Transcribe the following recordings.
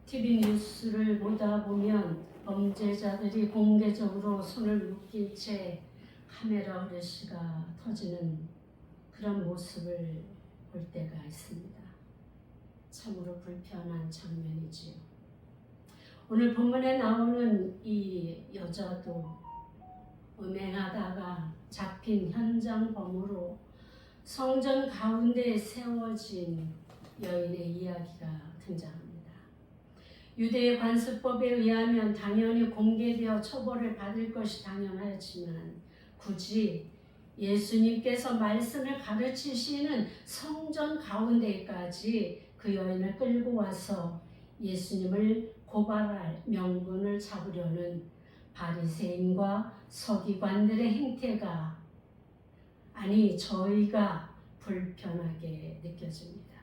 TV 뉴스를 보다 보면 범죄자들이 공개적으로 손을 묶인 채 카메라 후레쉬가 터지는 그런 모습을 볼 때가 있습니다. 참으로 불편한 장면이지요. 오늘 본문에 나오는 이 여자도 음행하다가 잡힌 현장 범으로 성전 가운데 세워진 여인의 이야기가 등장합니다. 유대의 관습법에 의하면 당연히 공개되어 처벌을 받을 것이 당연하지만 굳이 예수님께서 말씀을 가르치시는 성전 가운데까지 그 여인을 끌고 와서 예수님을 고발할 명분을 잡으려는 바리새인과 서기관들의 행태가 저희가 불편하게 느껴집니다.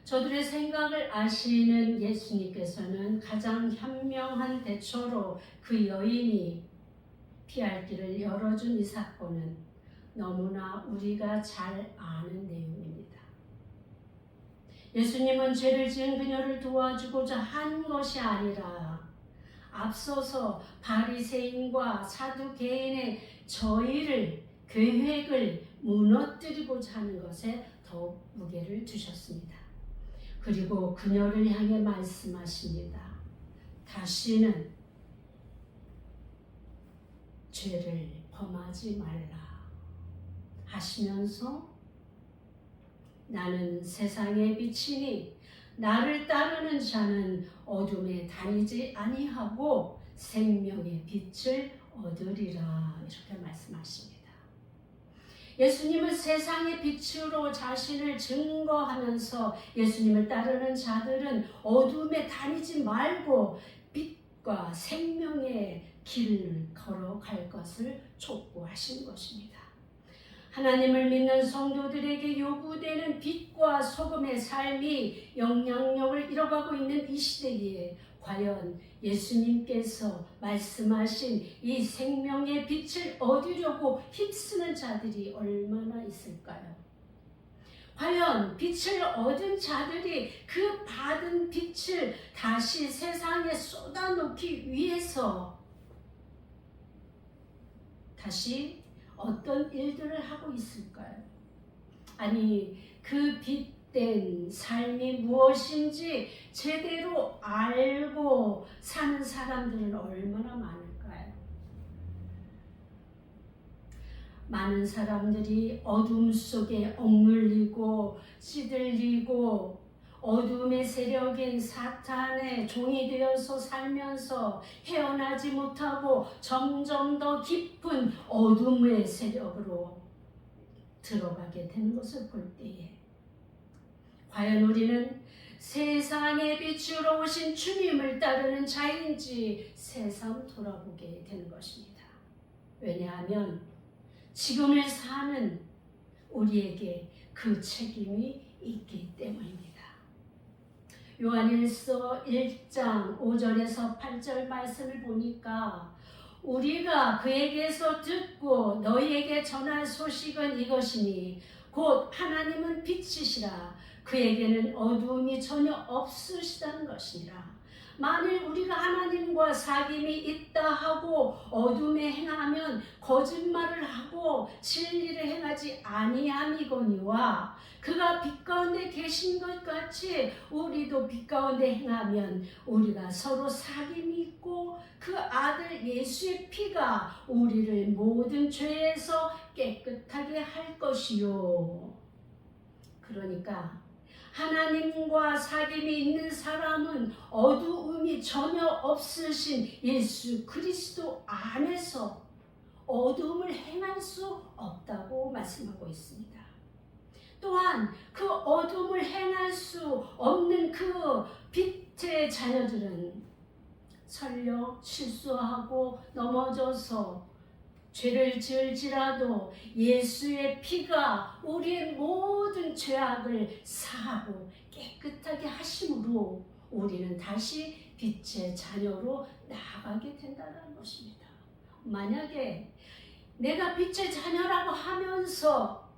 저들의 생각을 아시는 예수님께서는 가장 현명한 대처로 그 여인이 피할 길을 열어준 이 사건은 너무나 우리가 잘 아는 내용입니다. 예수님은 죄를 지은 그녀를 도와주고자 한 것이 아니라 앞서서 바리새인과 사두개인의 계획을 무너뜨리고자 하는 것에 더욱 무게를 두셨습니다. 그리고 그녀를 향해 말씀하십니다. 다시는 죄를 범하지 말라 하시면서 나는 세상의 빛이니 나를 따르는 자는 어둠에 다니지 아니하고 생명의 빛을 얻으리라 이렇게 말씀하십니다. 예수님은 세상의 빛으로 자신을 증거하면서 예수님을 따르는 자들은 어둠에 다니지 말고 빛과 생명의 길을 걸어갈 것을 촉구하신 것입니다. 하나님을 믿는 성도들에게 요구되는 빛과 소금의 삶이 영향력을 잃어가고 있는 이 시대에 과연 예수님께서 말씀하신 이 생명의 빛을 얻으려고 힘쓰는 자들이 얼마나 있을까요? 과연 빛을 얻은 자들이 그 받은 빛을 다시 세상에 쏟아놓기 위해서 다시 어떤 일들을 하고 있을까요? 그 빛된 삶이 무엇인지 제대로 알고 사는 사람들은 얼마나 많을까요? 많은 사람들이 어둠 속에 억눌리고 시들리고 어둠의 세력인 사탄의 종이 되어서 살면서 헤어나지 못하고 점점 더 깊은 어둠의 세력으로 들어가게 되는 것을 볼 때에 과연 우리는 세상의 빛으로 오신 주님을 따르는 자인지 새삼 돌아보게 되는 것입니다. 왜냐하면 지금을 사는 우리에게 그 책임이 있기 때문입니다. 요한일서 1장 5절에서 8절 말씀을 보니까 우리가 그에게서 듣고 너희에게 전할 소식은 이것이니 곧 하나님은 빛이시라 그에게는 어두움이 전혀 없으시다는 것이니라. 만일 우리가 하나님과 사귐이 있다 하고 어둠에 행하면 거짓말을 하고 진리를 행하지 아니함이거니와 그가 빛 가운데 계신 것 같이 우리도 빛 가운데 행하면 우리가 서로 사귐이 있고 그 아들 예수의 피가 우리를 모든 죄에서 깨끗하게 할 것이요. 그러니까 하나님과 사귐이 있는 사람은 어두움이 전혀 없으신 예수 그리스도 안에서 어두움을 행할 수 없다고 말씀하고 있습니다. 또한 그 어둠을 행할 수 없는 그 빛의 자녀들은 설령 실수하고 넘어져서 죄를 지을지라도 예수의 피가 우리의 모든 죄악을 사하고 깨끗하게 하심으로 우리는 다시 빛의 자녀로 나아가게 된다는 것입니다. 만약에 내가 빛의 자녀라고 하면서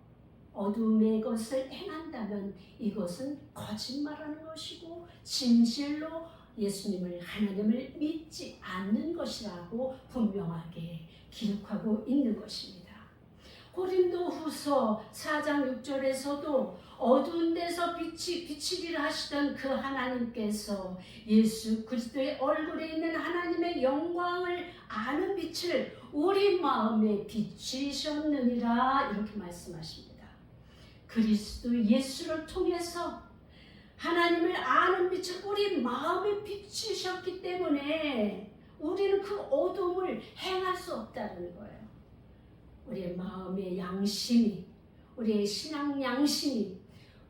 어둠의 것을 행한다면 이것은 거짓말하는 것이고 진실로 예수님을, 하나님을 믿지 않는 것이라고 분명하게 기록하고 있는 것입니다. 고린도후서 4장 6절에서도 어두운 데서 빛이 비치기를 하시던 그 하나님께서 예수 그리스도의 얼굴에 있는 하나님의 영광을 아는 빛을 우리 마음에 비치셨느니라, 이렇게 말씀하십니다. 그리스도 예수를 통해서 하나님을 아는 빛을 우리 마음에 비치셨기 때문에 우리는 그 어둠을 행할 수 없다는 거예요. 우리의 마음의 양심이, 우리의 신앙 양심이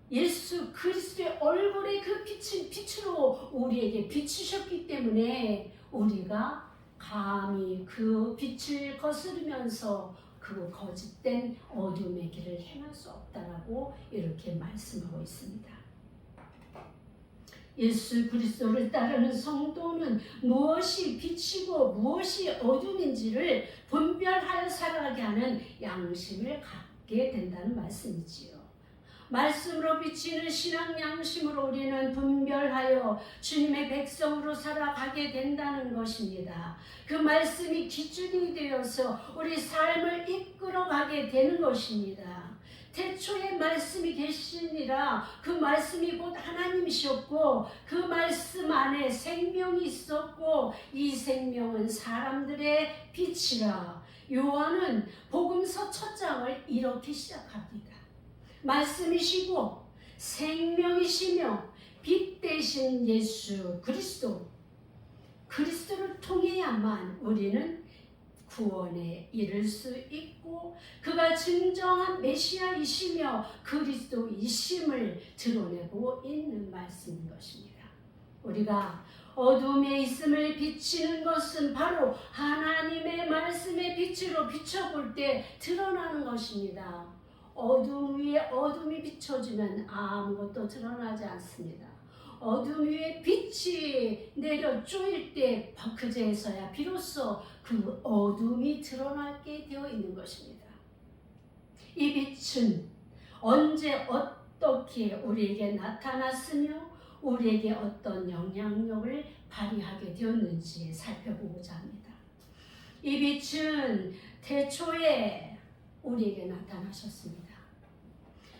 예수 그리스도의 얼굴에 그 빛으로 우리에게 비추셨기 때문에 우리가 감히 그 빛을 거스르면서 그 거짓된 어둠의 길을 행할 수 없다라고 이렇게 말씀하고 있습니다. 예수 그리스도를 따르는 성도는 무엇이 빛이고 무엇이 어둠인지를 분별하여 살아가게 하는 양심을 갖게 된다는 말씀이지요. 말씀으로 비치는 신앙 양심으로 우리는 분별하여 주님의 백성으로 살아가게 된다는 것입니다. 그 말씀이 기준이 되어서 우리 삶을 이끌어가게 되는 것입니다. 태초에 말씀이 계시니라, 그 말씀이 곧 하나님이셨고 그 말씀 안에 생명이 있었고 이 생명은 사람들의 빛이라. 요한은 복음서 1장을 이렇게 시작합니다. 말씀이시고 생명이시며 빛 되신 예수 그리스도를 통해야만 우리는 구원에 이를 수 있고 그가 진정한 메시아이시며 그리스도이심을 드러내고 있는 말씀인 것입니다. 우리가 어둠에 있음을 비치는 것은 바로 하나님의 말씀의 빛으로 비춰볼 때 드러나는 것입니다. 어둠 위에 어둠이 비춰지면 아무것도 드러나지 않습니다. 어둠 위에 빛이 내려 쪼일 때 그제서야 비로소 그 어둠이 드러나게 되어 있는 것입니다. 이 빛은 언제 어떻게 우리에게 나타났으며 우리에게 어떤 영향력을 발휘하게 되었는지 살펴보고자 합니다. 이 빛은 태초에 우리에게 나타나셨습니다.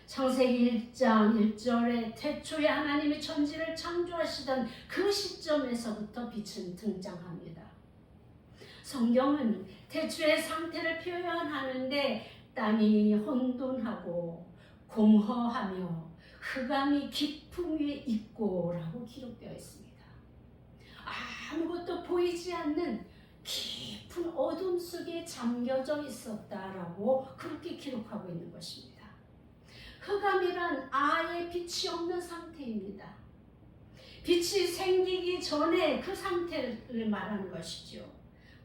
창세기 1장 1절에 태초에 하나님이 천지를 창조하시던 그 시점에서부터 빛은 등장합니다. 성경은 태초의 상태를 표현하는데 땅이 혼돈하고 공허하며 흑암이 깊음 위에 있고 라고 기록되어 있습니다. 아무것도 보이지 않는 깊은 어둠 속에 잠겨져 있었다라고 그렇게 기록하고 있는 것입니다. 흑암이란 아예 빛이 없는 상태입니다. 빛이 생기기 전에 그 상태를 말하는 것이죠.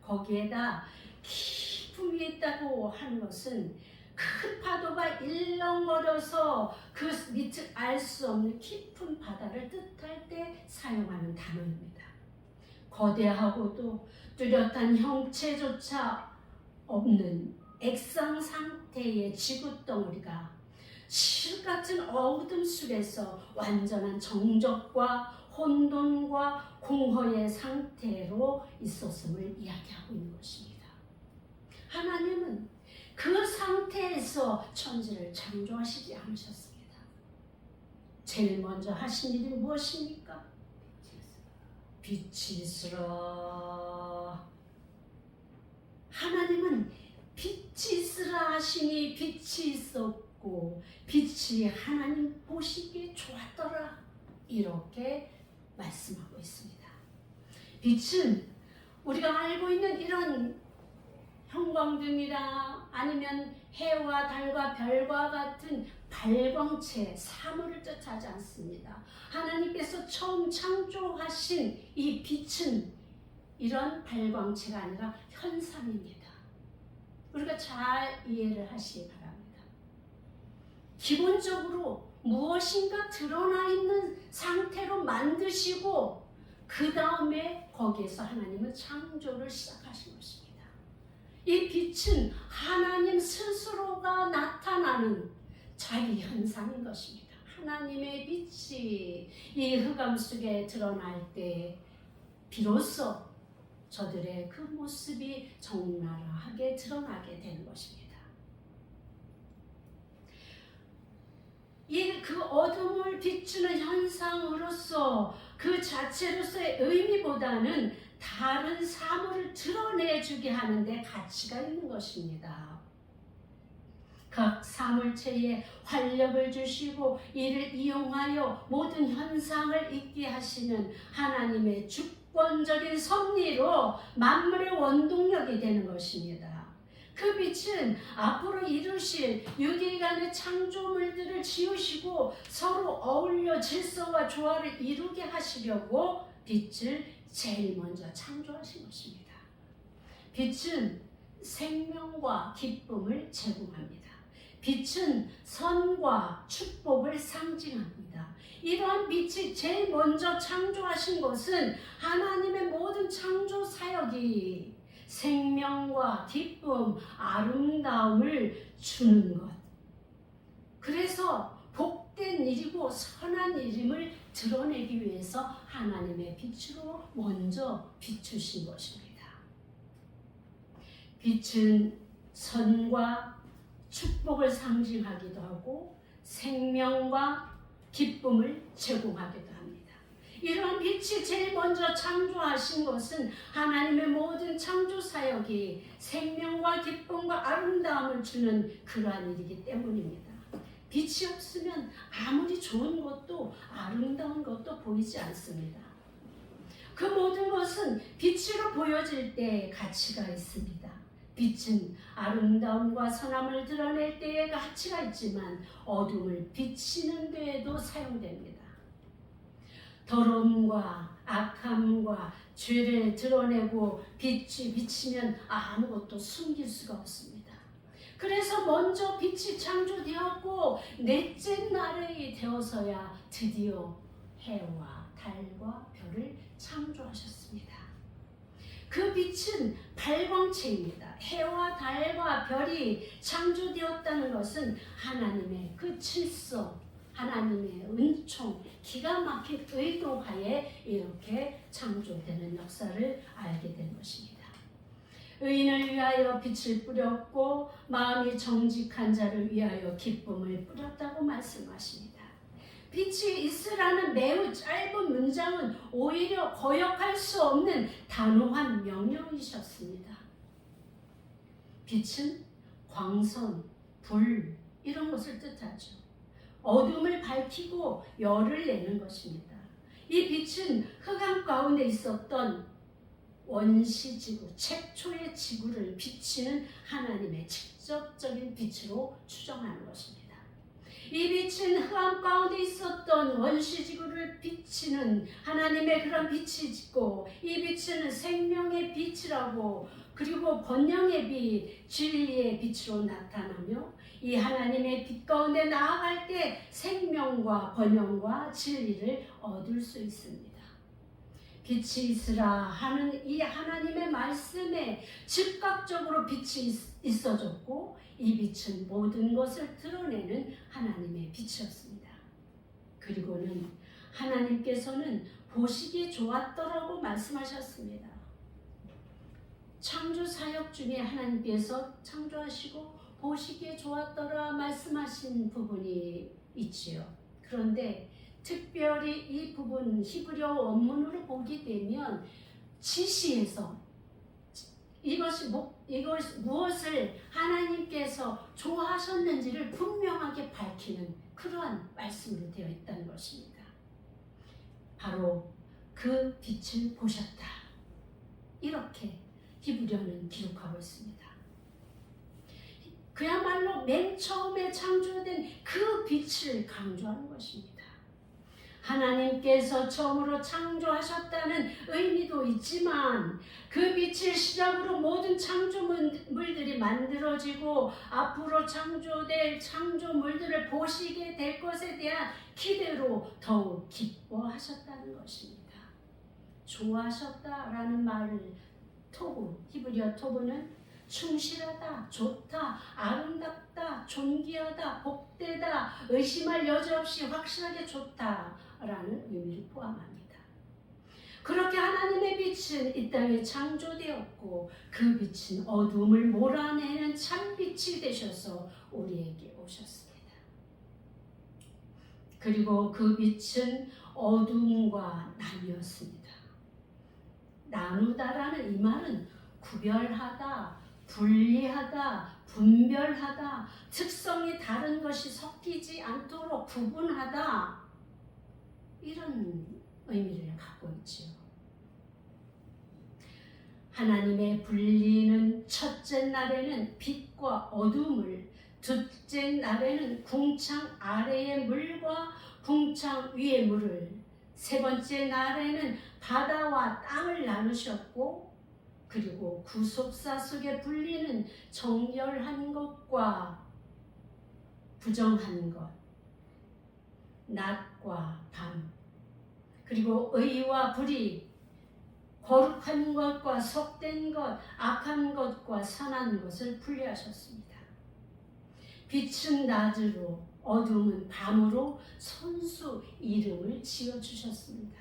거기에다 깊음 위에 있다고 하는 것은 큰 파도가 일렁거려서 그 밑을 알 수 없는 깊은 바다를 뜻할 때 사용하는 단어입니다. 거대하고도 뚜렷한 형체조차 없는 액상 상태의 지구덩어리가 실같은 어둠 속에서 완전한 정적과 혼돈과 공허의 상태로 있었음을 이야기하고 있는 것입니다. 하나님은 그 상태에서 천지를 창조하시지 않으셨습니다. 제일 먼저 하신 일이 무엇입니까? 빛이 있으라. 하나님은 빛이 있으라 하시니 빛이 있었고 빛이 하나님 보시기에 좋았더라, 이렇게 말씀하고 있습니다. 빛은 우리가 알고 있는 이런 형광등이나 아니면 해와 달과 별과 같은 발광체, 사물을 뜻하지 않습니다. 하나님께서 처음 창조하신 이 빛은 이런 발광체가 아니라 현상입니다. 우리가 잘 이해를 하시기 바랍니다. 기본적으로 무엇인가 드러나 있는 상태로 만드시고 그 다음에 거기에서 하나님은 창조를 시작하신 것입니다. 이 빛은 하나님 스스로가 나타나는 자기 현상인 것입니다. 하나님의 빛이 이 흑암 속에 드러날 때 비로소 저들의 그 모습이 적나라하게 드러나게 되는 것입니다. 그 어둠을 비추는 현상으로서 그 자체로서의 의미보다는 다른 사물을 드러내주게 하는데 가치가 있는 것입니다. 각 사물체에 활력을 주시고 이를 이용하여 모든 현상을 있게 하시는 하나님의 주권적인 섭리로 만물의 원동력이 되는 것입니다. 그 빛은 앞으로 이루실 6일간의 창조물들을 지으시고 서로 어울려 질서와 조화를 이루게 하시려고 빛을 제일 먼저 창조하신 것입니다. 빛은 생명과 기쁨을 제공합니다. 빛은 선과 축복을 상징합니다. 이러한 빛이 제일 먼저 창조하신 것은 하나님의 모든 창조 사역이 생명과 기쁨, 아름다움을 주는 것. 그래서 복된 일이고 선한 일임을 드러내기 위해서 하나님의 빛으로 먼저 비추신 것입니다. 빛은 선과 축복을 상징하기도 하고 생명과 기쁨을 제공하기도 합니다. 이런 빛이 제일 먼저 창조하신 것은 하나님의 모든 창조 사역이 생명과 기쁨과 아름다움을 주는 그러한 일이기 때문입니다. 빛이 없으면 아무리 좋은 것도 아름다운 것도 보이지 않습니다. 그 모든 것은 빛으로 보여질 때 가치가 있습니다. 빛은 아름다움과 선함을 드러낼 때에 가치가 있지만 어둠을 비치는 데에도 사용됩니다. 더러움과 악함과 죄를 드러내고 빛이 비치면 아무것도 숨길 수가 없습니다. 그래서 먼저 빛이 창조되었고 넷째 날이 되어서야 드디어 해와 달과 별을 창조하셨습니다. 그 빛은 발광체입니다. 해와 달과 별이 창조되었다는 것은 하나님의 그 질서, 하나님의 은총, 기가 막힌 의도하에 이렇게 창조되는 역사를 알게 된 것입니다. 의인을 위하여 빛을 뿌렸고 마음이 정직한 자를 위하여 기쁨을 뿌렸다고 말씀하십니다. 빛이 있으라는 매우 짧은 문장은 오히려 거역할 수 없는 단호한 명령이셨습니다. 빛은 광선, 불 이런 것을 뜻하죠. 어둠을 밝히고 열을 내는 것입니다. 이 빛은 흑암 가운데 있었던 원시지구, 최초의 지구를 비치는 하나님의 직접적인 빛으로 추정하는 것입니다. 이 빛은 흑암 가운데 있었던 원시지구를 비치는 하나님의 그런 빛이 있고 이 빛은 생명의 빛이라고 그리고 번영의 빛, 진리의 빛으로 나타나며 이 하나님의 빛 가운데 나아갈 때 생명과 번영과 진리를 얻을 수 있습니다. 빛이 있으라 하는 이 하나님의 말씀에 즉각적으로 빛이 있어졌고 이 빛은 모든 것을 드러내는 하나님의 빛이었습니다. 그리고는 하나님께서는 보시기에 좋았더라고 말씀하셨습니다. 창조 사역 중에 하나님께서 창조하시고 보시기에 좋았더라 말씀하신 부분이 있지요. 그런데 특별히 이 부분 히브리어 원문으로 보게 되면 지시에서 이것이 무엇을 하나님께서 좋아하셨는지를 분명하게 밝히는 그러한 말씀으로 되어 있다는 것입니다. 바로 그 빛을 보셨다. 이렇게 히브리어는 기록하고 있습니다. 그야말로 맨 처음에 창조된 그 빛을 강조하는 것입니다. 하나님께서 처음으로 창조하셨다는 의미도 있지만 그 빛을 시작으로 모든 창조물들이 만들어지고 앞으로 창조될 창조물들을 보시게 될 것에 대한 기대로 더욱 기뻐하셨다는 것입니다. 좋아하셨다라는 말을 히브리어 토브는 충실하다, 좋다, 아름답다, 존귀하다, 복되다, 의심할 여지 없이 확실하게 좋다라는 의미를 포함합니다. 그렇게 하나님의 빛은 이 땅에 창조되었고 그 빛은 어둠을 몰아내는 참빛이 되셔서 우리에게 오셨습니다. 그리고 그 빛은 어둠과 나뉘었습니다. 나누다라는 이 말은 구별하다, 분리하다, 분별하다, 특성이 다른 것이 섞이지 않도록 구분하다, 이런 의미를 갖고 있지요. 하나님의 분리는 첫째 날에는 빛과 어둠을, 둘째 날에는 궁창 아래의 물과 궁창 위의 물을, 세 번째 날에는 바다와 땅을 나누셨고, 그리고 구속사 속에 분리는 정결한 것과 부정한 것, 낮과 밤, 그리고 의와 불의, 거룩한 것과 속된 것, 악한 것과 선한 것을 분리하셨습니다. 빛은 낮으로, 어둠은 밤으로 손수 이름을 지어주셨습니다.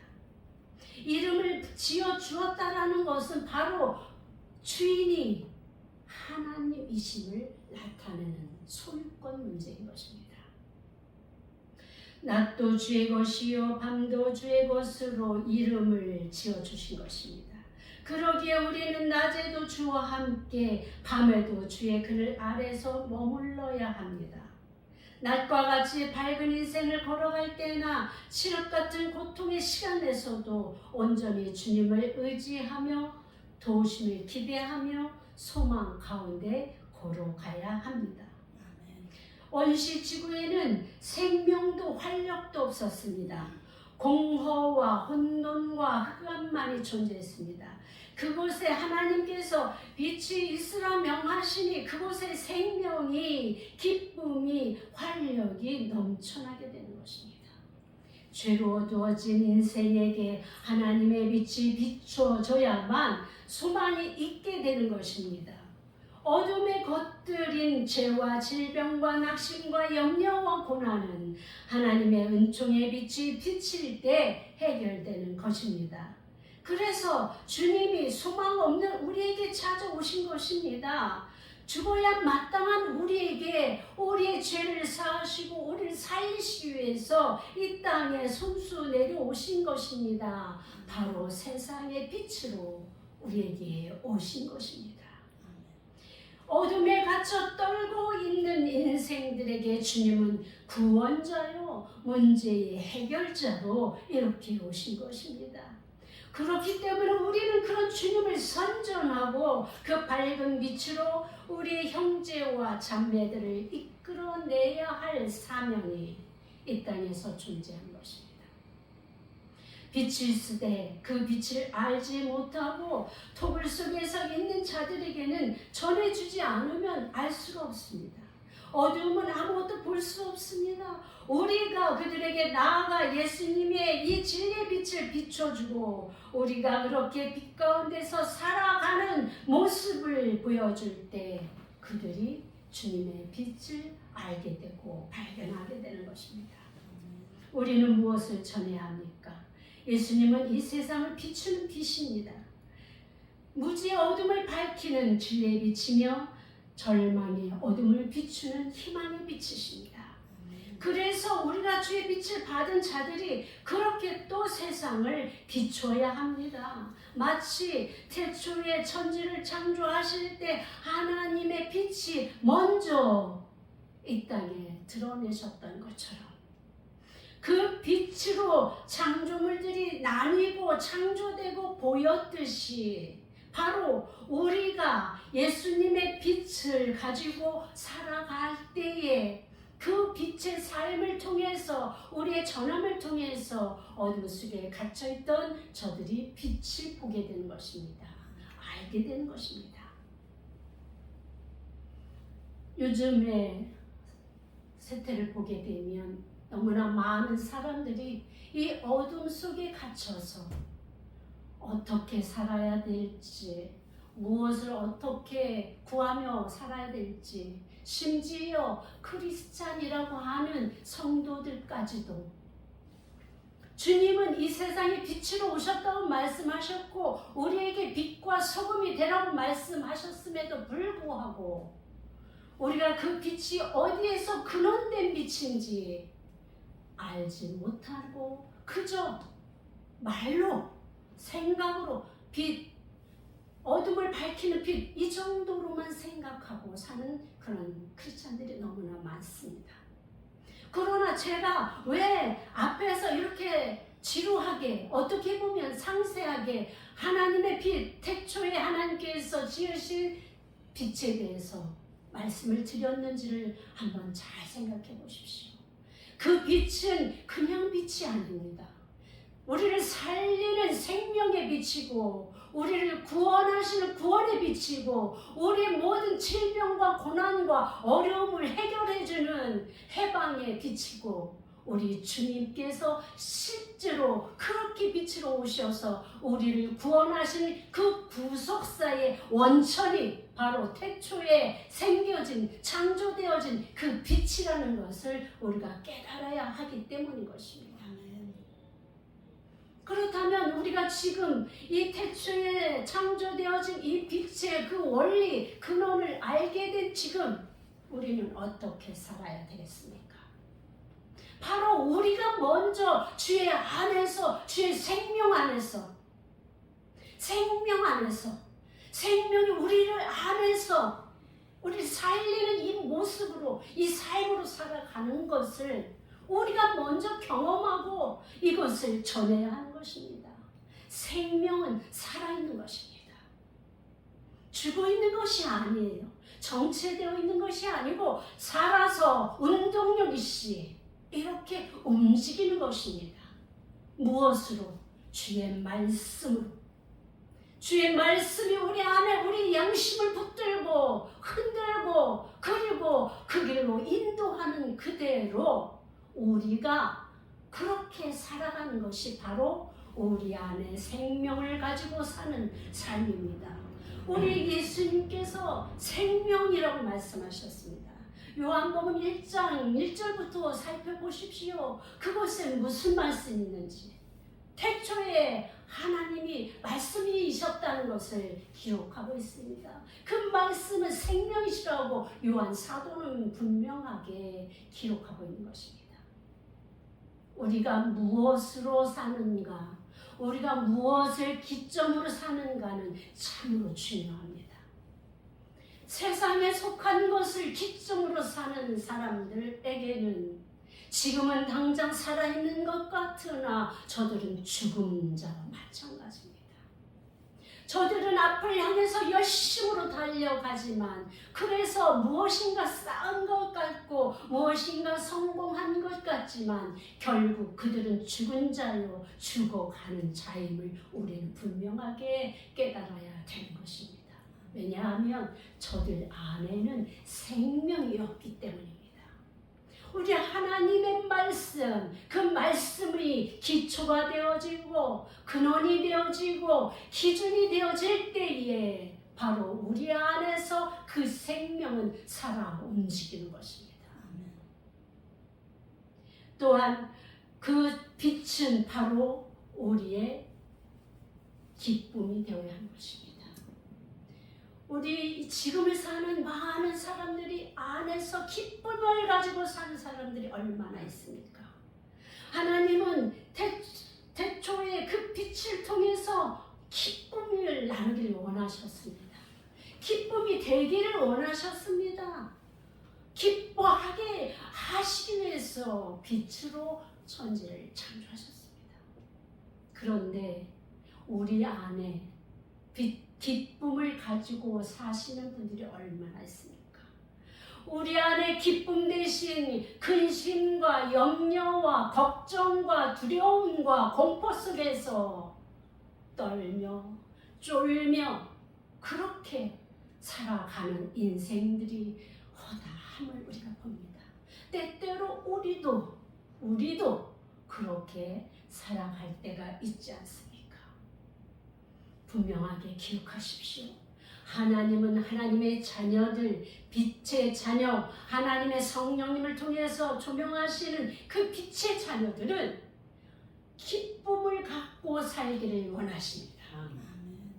이름을 지어주었다라는 것은 바로 주인이 하나님이심을 나타내는 소유권 문제인 것입니다. 낮도 주의 것이요 밤도 주의 것으로 이름을 지어주신 것입니다. 그러기에 우리는 낮에도 주와 함께 밤에도 주의 글 아래서 머물러야 합니다. 낮과 같이 밝은 인생을 걸어갈 때나 칠흑 같은 고통의 시간에서도 온전히 주님을 의지하며 도우심을 기대하며 소망 가운데 걸어가야 합니다. 원시 지구에는 생명도 활력도 없었습니다. 공허와 혼돈과 흑암만이 존재했습니다. 그곳에 하나님께서 빛이 있으라 명하시니 그곳에 생명이, 기쁨이, 활력이 넘쳐나게 되는 것입니다. 죄로 어두워진 인생에게 하나님의 빛이 비춰져야만 소망이 있게 되는 것입니다. 어둠에 겉들인 죄와 질병과 낙심과 염려와 고난은 하나님의 은총의 빛이 비칠 때 해결되는 것입니다. 그래서 주님이 소망 없는 우리에게 찾아오신 것입니다. 죽어야 마땅한 우리에게 우리의 죄를 사하시고 우리를 살리시기 위해서 이 땅에 손수 내려오신 것입니다. 바로 세상의 빛으로 우리에게 오신 것입니다. 어둠에 갇혀 떨고 있는 인생들에게 주님은 구원자요, 문제의 해결자로 이렇게 오신 것입니다. 그렇기 때문에 우리는 그런 주님을 선전하고 그 밝은 빛으로 우리의 형제와 자매들을 이끌어내야 할 사명이 이 땅에서 존재한 것입니다. 빛이 있으되 그 빛을 알지 못하고 토굴 속에서 있는 자들에게는 전해주지 않으면 알 수가 없습니다. 어두움은 아무것도 볼 수 없습니다. 우리가 그들에게 나아가 예수님의 이 진리의 빛을 비춰주고 우리가 그렇게 빛 가운데서 살아가는 모습을 보여줄 때 그들이 주님의 빛을 알게 되고 발견하게 되는 것입니다. 우리는 무엇을 전해야 합니까? 예수님은 이 세상을 비추는 빛입니다. 무지의 어둠을 밝히는 진리의 빛이며 절망의 어둠을 비추는 희망의 빛이십니다. 그래서 우리가 주의 빛을 받은 자들이 그렇게 또 세상을 비춰야 합니다. 마치 태초에 천지를 창조하실 때 하나님의 빛이 먼저 이 땅에 드러내셨던 것처럼 그 빛으로 창조물들이 나뉘고 창조되고 보였듯이 바로 우리가 예수님의 빛을 가지고 살아갈 때에 그 빛의 삶을 통해서 우리의 전함을 통해서 어둠 속에 갇혀있던 저들이 빛을 보게 되는 것입니다. 알게 되는 것입니다. 요즘에 세태를 보게 되면 너무나 많은 사람들이 이 어둠 속에 갇혀서 어떻게 살아야 될지, 무엇을 어떻게 구하며 살아야 될지, 심지어 크리스찬이라고 하는 성도들까지도 주님은 이 세상에 빛으로 오셨다고 말씀하셨고 우리에게 빛과 소금이 되라고 말씀하셨음에도 불구하고 우리가 그 빛이 어디에서 근원된 빛인지 알지 못하고 그저 말로 생각으로 빛, 어둠을 밝히는 빛 이 정도로만 생각하고 사는 그런 크리스찬들이 너무나 많습니다. 그러나 제가 왜 앞에서 이렇게 지루하게 어떻게 보면 상세하게 하나님의 빛, 태초에 하나님께서 지으신 빛에 대해서 말씀을 드렸는지를 한번 잘 생각해 보십시오. 그 빛은 그냥 빛이 아닙니다. 우리를 살리는 생명의 빛이고 우리를 구원하시는 구원의 빛이고 우리의 모든 질병과 고난과 어려움을 해결해주는 해방의 빛이고 우리 주님께서 실제로 그렇게 빛으로 오셔서 우리를 구원하신 그 구속사의 원천이 바로 태초에 생겨진 창조되어진 그 빛이라는 것을 우리가 깨달아야 하기 때문인 것입니다. 그렇다면 우리가 지금 이 태초에 창조되어진 이 빛의 그 원리, 근원을 알게 된 지금 우리는 어떻게 살아야 되겠습니까? 바로 우리가 먼저 주의 안에서, 주의 생명이 우리를 안에서 우리를 살리는 이 모습으로, 이 삶으로 살아가는 것을 우리가 먼저 경험하고 이것을 전해야 하는 것입니다. 생명은 살아있는 것입니다. 죽어 있는 것이 아니에요. 정체되어 있는 것이 아니고 살아서 운동력 있이 이렇게 움직이는 것입니다. 무엇으로? 주의 말씀으로. 주의 말씀이 우리 안에 우리 양심을 붙들고 흔들고 그리고 그 길로 인도하는 그대로 우리가 그렇게 살아가는 것이 바로 우리 안에 생명을 가지고 사는 삶입니다. 우리 예수님께서 생명이라고 말씀하셨습니다. 요한복음 1장 1절부터 살펴보십시오. 그곳에 무슨 말씀이 있는지. 태초에 하나님이 말씀이셨다는 것을 기록하고 있습니다. 그 말씀은 생명이시라고 요한 사도는 분명하게 기록하고 있는 것입니다. 우리가 무엇으로 사는가, 우리가 무엇을 기점으로 사는가는 참으로 중요합니다. 세상에 속한 것을 기점으로 사는 사람들에게는 지금은 당장 살아있는 것 같으나 저들은 죽은 자와 마찬가지입니다. 저들은 앞을 향해서 열심으로 달려가지만 그래서 무엇인가 쌓은 것 같고 무엇인가 성공한 것 같지만 결국 그들은 죽은 자요 죽어가는 자임을 우리는 분명하게 깨달아야 되는 것입니다. 왜냐하면 저들 안에는 생명이 없기 때문입니다. 우리 하나님의 말씀, 그 말씀이 기초가 되어지고 근원이 되어지고 기준이 되어질 때에 바로 우리 안에서 그 생명은 살아 움직이는 것입니다. 또한 그 빛은 바로 우리의 기쁨이 되어야 하는 것입니다. 우리 지금을 사는 많은 사람들이 안에서 기쁨을 가지고 사는 사람들이 얼마나 있습니까? 하나님은 태초에 그 빛을 통해서 기쁨을 나누기를 원하셨습니다. 기쁨이 되기를 원하셨습니다. 기뻐하게 하시기 위해서 빛으로 천지를 창조하셨습니다. 그런데 우리 안에 기쁨을 가지고 사시는 분들이 얼마나 있습니까? 우리 안에 기쁨 대신 근심과 염려와 걱정과 두려움과 공포 속에서 떨며 쫄며 그렇게 살아가는 인생들이 허다함을 우리가 봅니다. 때때로 우리도 그렇게 살아갈 때가 있지 않습니까? 분명하게 기억하십시오. 하나님은 하나님의 자녀들, 빛의 자녀, 하나님의 성령님을 통해서 조명하시는 그 빛의 자녀들은 기쁨을 갖고 살기를 원하십니다. 아멘.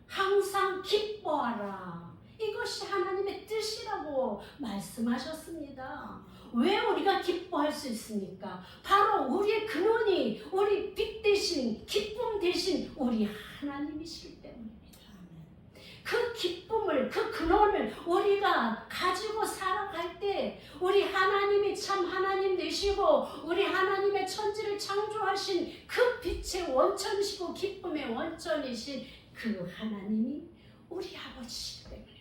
항상 기뻐하라. 이것이 하나님의 뜻이라고 말씀하셨습니다. 왜 우리가 기뻐할 수 있습니까? 바로 우리의 근원이 우리 빛 대신 기쁨 대신 우리 하나님이시기 때문입니다. 그 기쁨을 그 근원을 우리가 가지고 살아갈 때 우리 하나님이 참 하나님 되시고 우리 하나님의 천지를 창조하신 그 빛의 원천이시고 기쁨의 원천이신 그 하나님이 우리 아버지시기 때문입니다.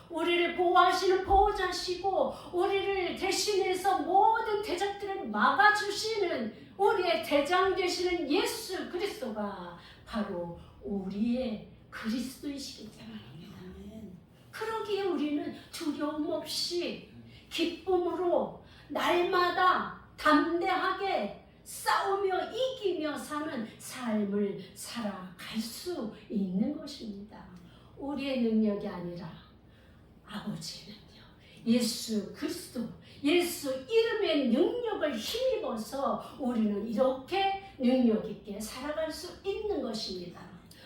우리를 보호하시는 보호자시고 우리를 대신해서 모든 대적들을 막아주시는 우리의 대장 되시는 예수 그리스도가 바로 우리의 그리스도이시기 때문입니다. 그러기에 우리는 두려움 없이 기쁨으로 날마다 담대하게 싸우며 이기며 사는 삶을 살아갈 수 있는 것입니다. 우리의 능력이 아니라 아버지의 능력, 예수 그리스도, 예수 이름의 능력을 힘입어서 우리는 이렇게 능력 있게 살아갈 수 있는 것입니다.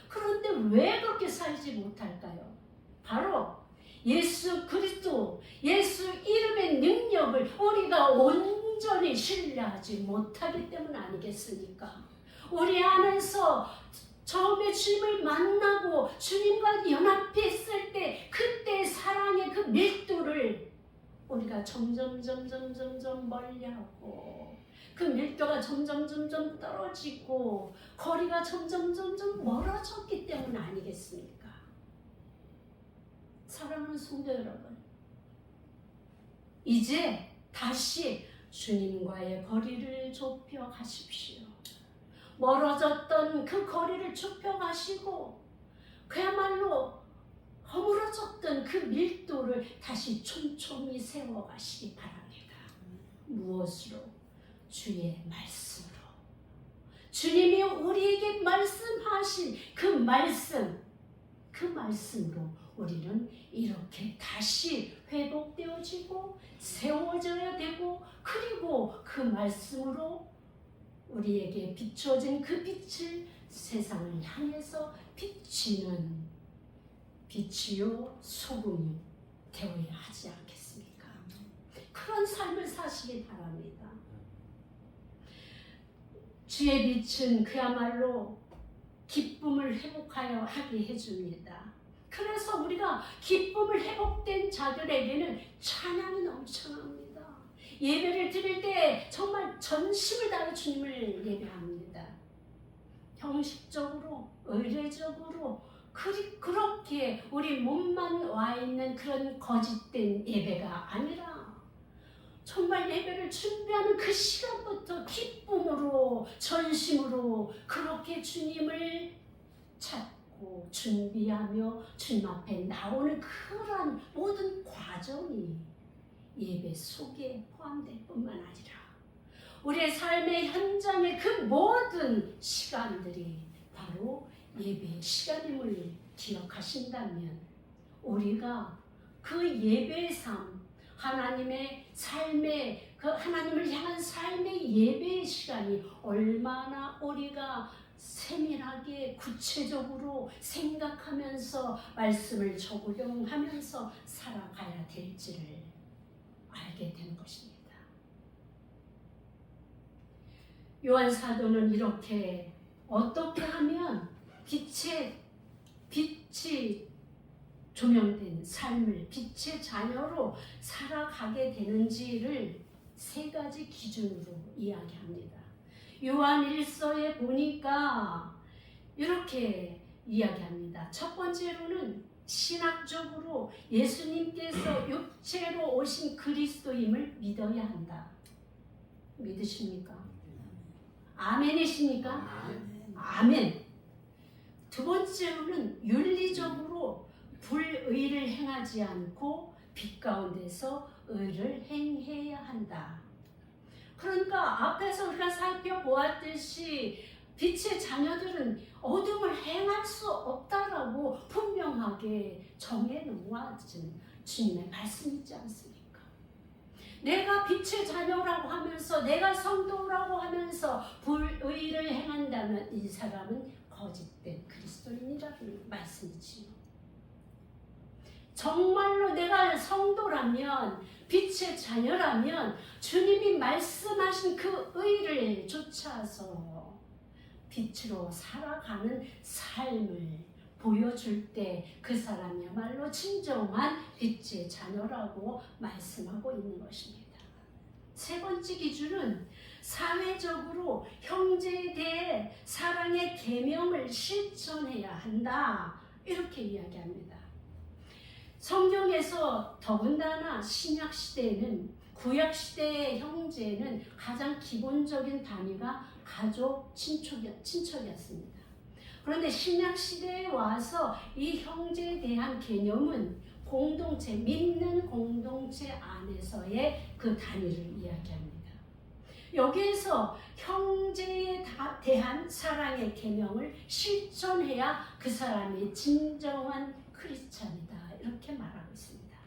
그런데 왜 그렇게 살지 못할까요? 바로 예수 그리스도, 예수 이름의 능력을 우리가 온전히 신뢰하지 못하기 때문 아니겠습니까? 우리 안에서 처음에 주님을 만나고 주님과 연합했을 때 그때 사랑의 그 밀도를 우리가 점점 멀리하고 그 밀도가 점점 떨어지고 거리가 점점 멀어졌기 때문 아니겠습니까? 사랑하는 성도 여러분, 이제 다시 주님과의 거리를 좁혀 가십시오. 멀어졌던 그 거리를 좁혀 가시고 그야말로 허물어졌던 그 밀도를 다시 촘촘히 세워 가시기 바랍니다. 무엇으로? 주의 말씀으로. 주님이 우리에게 말씀하신 그 말씀으로 우리는 이렇게 다시 회복되어지고 세워져야 되고 그리고 그 말씀으로 우리에게 비춰진 그 빛을 세상을 향해서 비치는 빛이요 소금이 되어야 하지 않겠습니까? 그런 삶을 사시기 바랍니다. 주의 빛은 그야말로 기쁨을 회복하여 하게 해줍니다. 그래서 우리가 기쁨을 회복된 자들에게는 찬양이 넘쳐납니다. 예배를 드릴 때 정말 전심을 다해 주님을 예배합니다. 형식적으로, 의례적으로 그렇게 우리 몸만 와 있는 그런 거짓된 예배가 아니라 정말 예배를 준비하는 그 시간부터 기쁨으로 전심으로 그렇게 주님을 찾고 준비하며 주님 앞에 나오는 그러한 모든 과정이 예배 속에 포함될 뿐만 아니라 우리의 삶의 현장의 그 모든 시간들이 바로 예배의 시간임을 기억하신다면 우리가 그 예배의 삶, 하나님의 삶의 그 하나님을 향한 삶의 예배의 시간이 얼마나 우리가 세밀하게 구체적으로 생각하면서 말씀을 적용하면서 살아가야 될지를 알게 된 것입니다. 요한 사도는 이렇게 어떻게 하면 빛이 조명된 삶을 빛의 자녀로 살아가게 되는지를 세 가지 기준으로 이야기합니다. 요한 1서에 보니까 이렇게 이야기합니다. 첫 번째로는 신학적으로 예수님께서 육체로 오신 그리스도임을 믿어야 한다. 믿으십니까? 아멘이십니까? 아멘. 두 번째로는 윤리적으로 불의를 행하지 않고 빛 가운데서 의를 행해야 한다. 그러니까 앞에서 우리가 살펴보았듯이 빛의 자녀들은 어둠을 행할 수 없다라고 분명하게 정해놓아진 주님의 말씀이 있지 않습니까? 내가 빛의 자녀라고 하면서 내가 성도라고 하면서 불의를 행한다면 이 사람은 거짓된 그리스도인이라는 말씀이지요. 정말로 내가 성도라면 빛의 자녀라면 주님이 말씀하신 그 의를 좇아서 빛으로 살아가는 삶을 보여줄 때 그 사람이야말로 진정한 빛의 자녀라고 말씀하고 있는 것입니다. 세 번째 기준은 사회적으로 형제에 대해 사랑의 계명을 실천해야 한다. 이렇게 이야기합니다. 성경에서 더군다나 신약시대에는 구약시대의 형제는 가장 기본적인 단위가 가족, 친척이었습니다. 그런데 신약시대에 와서 이 형제에 대한 개념은 공동체, 믿는 공동체 안에서의 그 단위를 이야기합니다. 여기에서 형제에 대한 사랑의 계명을 실천해야 그 사람이 진정한 크리스찬이다. 이렇게 말하고 있습니다.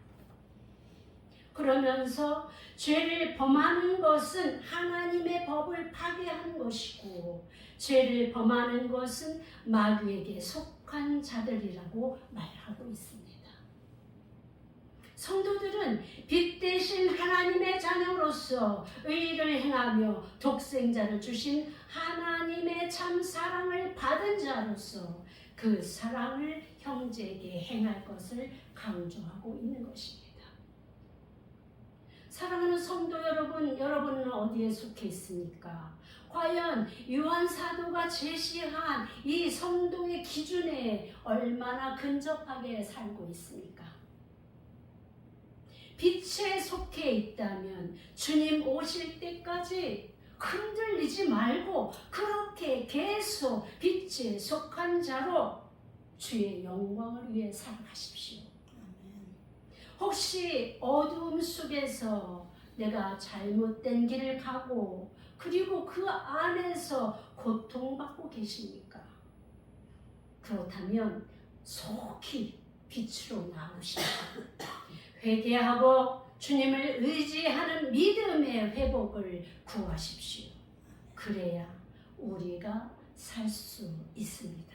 그러면서 죄를 범하는 것은 하나님의 법을 파괴하는 것이고 죄를 범하는 것은 마귀에게 속한 자들이라고 말하고 있습니다. 성도들은 빛 대신 하나님의 자녀로서 의를 행하며 독생자를 주신 하나님의 참 사랑을 받은 자로서 그 사랑을 형제에게 행할 것을 강조하고 있는 것입니다. 사랑하는 성도 여러분, 여러분은 어디에 속해 있습니까? 과연 요한 사도가 제시한 이 성도의 기준에 얼마나 근접하게 살고 있습니까? 빛에 속해 있다면 주님 오실 때까지 흔들리지 말고 그렇게 계속 빛에 속한 자로 주의 영광을 위해 살아가십시오. 혹시 어두움 속에서 내가 잘못된 길을 가고 그리고 그 안에서 고통받고 계십니까? 그렇다면 속히 빛으로 나오시고 회개하고 주님을 의지하는 믿음의 회복을 구하십시오. 그래야 우리가 살 수 있습니다.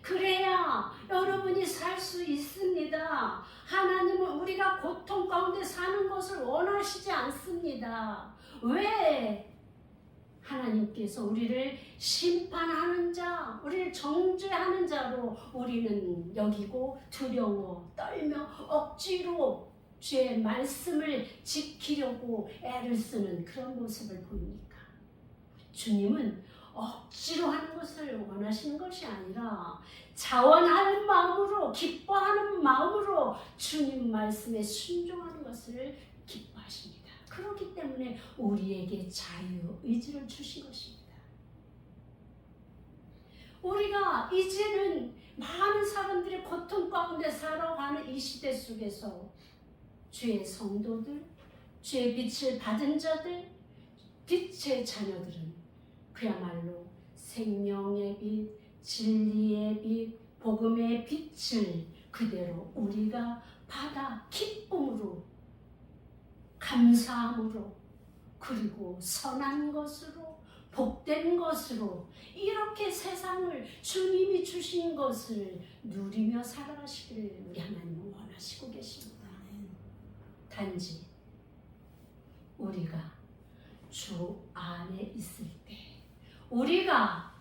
그래야 여러분이 살 수 있습니다. 하나님은 우리가 고통 가운데 사는 것을 원하시지 않습니다. 왜? 하나님께서 우리를 심판하는 자, 우리를 정죄하는 자로 우리는 여기고 두려워 떨며 억지로 주의 말씀을 지키려고 애를 쓰는 그런 모습을 보입니까? 주님은 억지로 하는 것을 원하시는 것이 아니라 자원하는 마음으로, 기뻐하는 마음으로 주님 말씀에 순종하는 것을 기뻐하십니다. 그렇기 때문에 우리에게 자유, 의지를 주신 것입니다. 우리가 이제는 많은 사람들이 고통 가운데 살아가는 이 시대 속에서 주의 성도들, 주의 빛을 받은 자들, 빛의 자녀들은 그야말로 생명의 빛, 진리의 빛, 복음의 빛을 그대로 우리가 받아 기쁨으로, 감사함으로, 그리고 선한 것으로, 복된 것으로 이렇게 세상을 주님이 주신 것을 누리며 살아가시기를 우리 하나님은 원하시고 계십니다. 단지 우리가 주 안에 있을 때, 우리가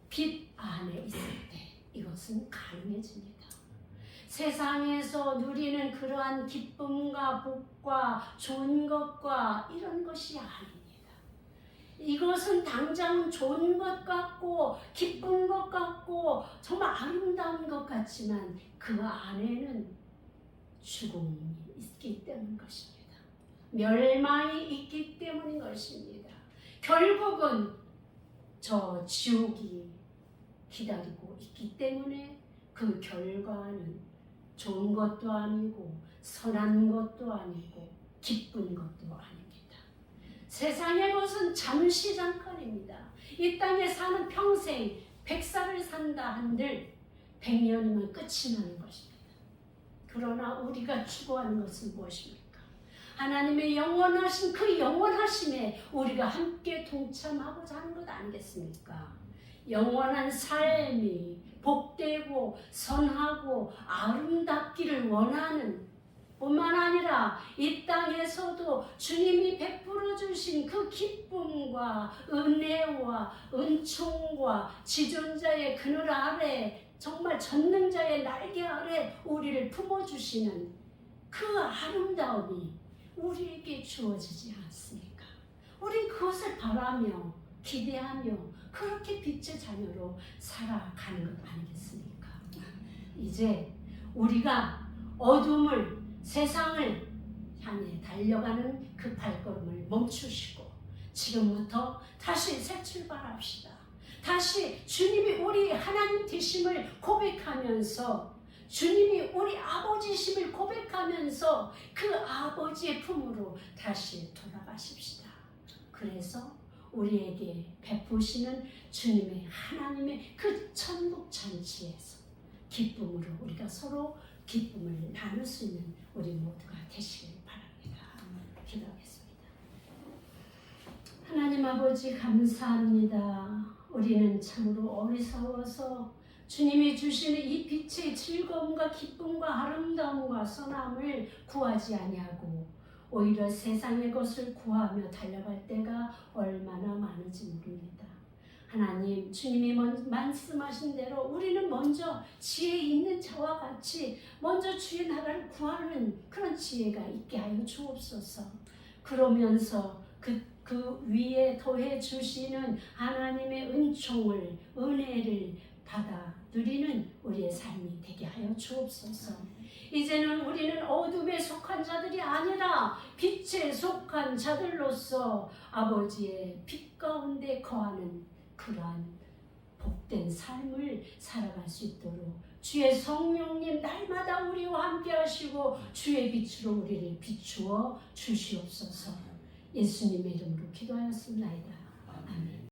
빛 안에 있을 때 이것은 가능해집니다. 세상에서 누리는 그러한 기쁨과 복과 좋은 것과 이런 것이 아닙니다. 이것은 당장 좋은 것 같고 기쁜 것 같고 정말 아름다운 것 같지만 그 안에는 죽음이 있기 때문인 것입니다. 멸망이 있기 때문인 것입니다. 결국은 저 지옥이 기다리고 있기 때문에 그 결과는 좋은 것도 아니고 선한 것도 아니고 기쁜 것도 아닙니다. 세상의 것은 잠시 잠깐입니다. 이 땅에 사는 평생 100살을 산다 한들 100년이면 끝이 나는 것입니다. 그러나 우리가 추구하는 것은 무엇입니까? 하나님의 영원하신 그 영원하심에 우리가 함께 동참하고자 하는 것 아니겠습니까? 영원한 삶이 복되고 선하고 아름답기를 원하는 뿐만 아니라 이 땅에서도 주님이 베풀어 주신 그 기쁨과 은혜와 은총과 지존자의 그늘 아래, 정말 전능자의 날개 아래 우리를 품어주시는 그 아름다움이 우리에게 주어지지 않습니까? 우린 그것을 바라며 기대하며 그렇게 빛의 자녀로 살아가는 것 아니겠습니까? 이제 우리가 어둠을, 세상을 향해 달려가는 그 발걸음을 멈추시고 지금부터 다시 새 출발합시다. 다시 주님이 우리 하나님 되심을 고백하면서, 주님이 우리 아버지심을 고백하면서 그 아버지의 품으로 다시 돌아가십시다. 그래서 우리에게 베푸시는 주님의 하나님의 그 천국 잔치에서 기쁨으로 우리가 서로 기쁨을 나눌 수 있는 우리 모두가 되시길 바랍니다. 기도하겠습니다. 하나님 아버지 감사합니다. 우리는 참으로 어리석어서 주님이 주시는 이 빛의 즐거움과 기쁨과 아름다움과 선함을 구하지 아니하고 오히려 세상의 것을 구하며 달려갈 때가 얼마나 많은지 모릅니다. 하나님, 주님이 말씀하신 대로 우리는 먼저 지혜 있는 자와 같이 먼저 주의 나라를 구하는 그런 지혜가 있게 하여 주옵소서. 그러면서 그 위에 더해 주시는 하나님의 은총을, 은혜를 받아 누리는 우리의 삶이 되게 하여 주옵소서. 이제는 우리는 어둠에 속한 자들이 아니라 빛에 속한 자들로서 아버지의 빛 가운데 거하는 그러한 복된 삶을 살아갈 수 있도록 주의 성령님 날마다 우리와 함께 하시고 주의 빛으로 우리를 비추어 주시옵소서. 예수님의 이름으로 기도하였습니다. 아멘.